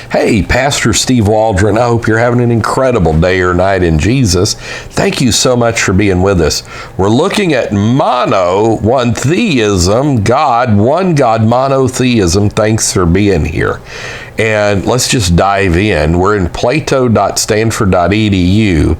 Hey, Pastor Steve Waldron, I hope you're having an incredible day or night in Jesus. Thank you so much for being with us. We're looking at one theism, God, one God, monotheism. Thanks for being here. And let's just dive in. We're in plato.stanford.edu,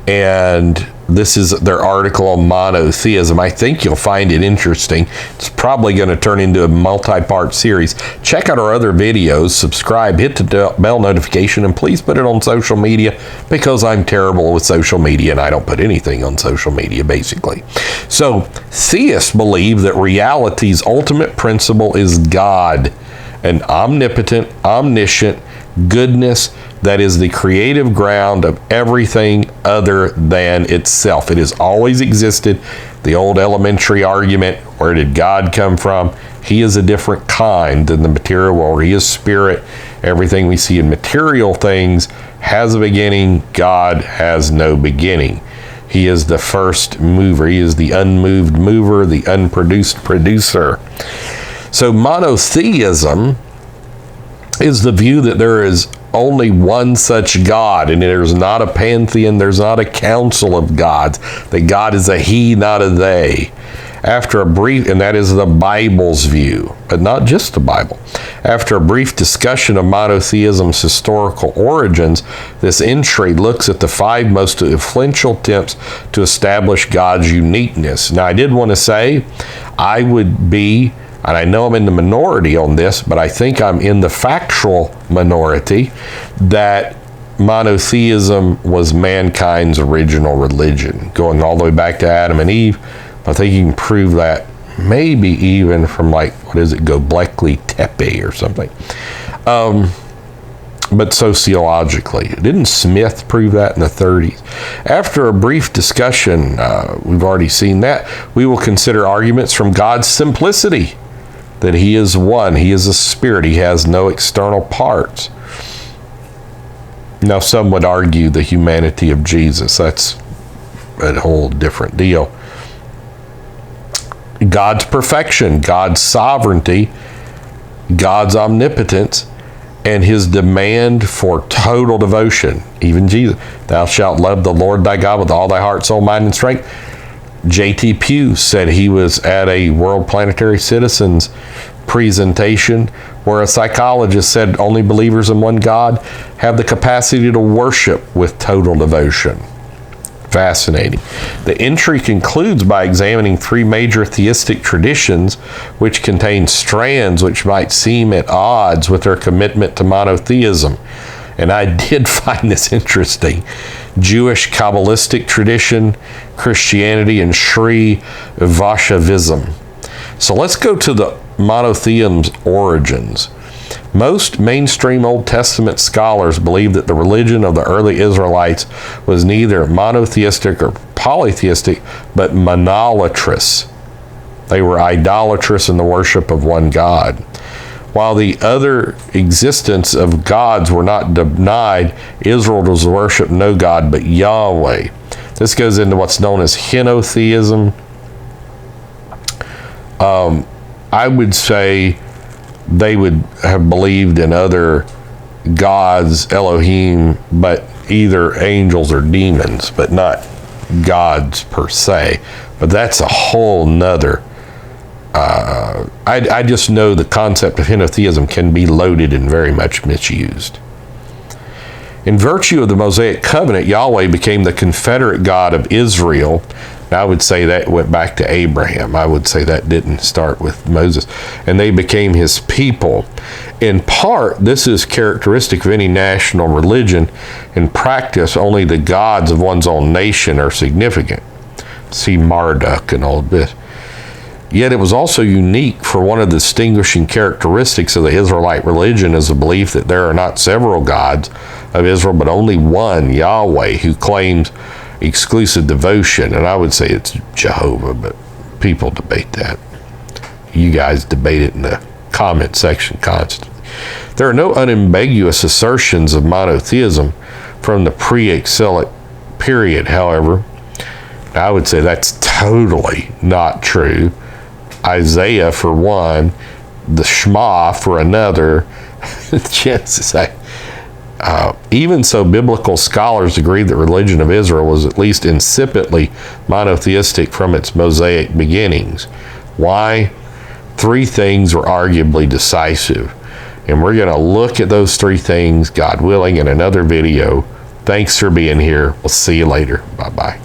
and this is their article on monotheism. I think you'll find it interesting. It's probably going to turn into a multi-part series. Check out our other videos, subscribe, hit the bell notification, and please put it on social media, because I'm terrible with social media and I don't put anything on social media, basically. So, theists believe that reality's ultimate principle is God, an omnipotent, omniscient goodness that is the creative ground of everything other than itself. It has always existed. The old elementary argument, where did God come from? He is a different kind than the material world. He is spirit. Everything we see in material things has a beginning. God has no beginning. He is the first mover. He is the unmoved mover, the unproduced producer. So monotheism is the view that there is only one such God, and there's not a pantheon, there's not a council of gods, that God is a he, not a they. After a brief, and that is the Bible's view, but not just the Bible. After a brief discussion of monotheism's historical origins, this entry looks at the 5 most influential attempts to establish God's uniqueness. Now, I did want to say, I would be, and I know I'm in the minority on this, but I think I'm in the factual minority, that monotheism was mankind's original religion, going all the way back to Adam and Eve. I think you can prove that maybe even from Göbekli Tepe or something. But sociologically, didn't Smith prove that in the 30s? After a brief discussion, we've already seen that, we will consider arguments from God's simplicity, that he is one, he is a spirit, he has no external parts. Now, some would argue the humanity of Jesus. That's a whole different deal. God's perfection, God's sovereignty, God's omnipotence, and his demand for total devotion. Even Jesus, thou shalt love the Lord thy God with all thy heart, soul, mind, and strength. J.T. Pugh said he was at a World Planetary Citizens presentation where a psychologist said only believers in one God have the capacity to worship with total devotion. Fascinating. The entry concludes by examining 3 major theistic traditions which contain strands which might seem at odds with their commitment to monotheism. And I did find this interesting. Jewish Kabbalistic tradition, Christianity, and Sri Vaishnavism. So let's go to the monotheism's origins. Most mainstream Old Testament scholars believe that the religion of the early Israelites was neither monotheistic or polytheistic, but monolatrous. They were idolatrous in the worship of one God. While the other existence of gods were not denied, Israel does worship no God but Yahweh. This goes into what's known as henotheism. I would say they would have believed in other gods, Elohim, but either angels or demons, but not gods per se. But that's a whole nother. I just know the concept of henotheism can be loaded and very much misused. In virtue of the Mosaic covenant, Yahweh became the confederate God of Israel. I would say that went back to Abraham. I would say that didn't start with Moses. And they became his people. In part, this is characteristic of any national religion. In practice, only the gods of one's own nation are significant. See Marduk and all this. Yet it was also unique, for one of the distinguishing characteristics of the Israelite religion is the belief that there are not several gods of Israel, but only one, Yahweh, who claims exclusive devotion. And I would say it's Jehovah, but people debate that. You guys debate it in the comment section constantly. There are no unambiguous assertions of monotheism from the pre-exilic period, however. I would say that's totally not true. Isaiah for one, the Shema for another. Genesis, Even so, biblical scholars agree that religion of Israel was at least insipidly monotheistic from its Mosaic beginnings. Why? 3 things were arguably decisive. And we're going to look at those 3 things, God willing, in another video. Thanks for being here. We'll see you later. Bye-bye.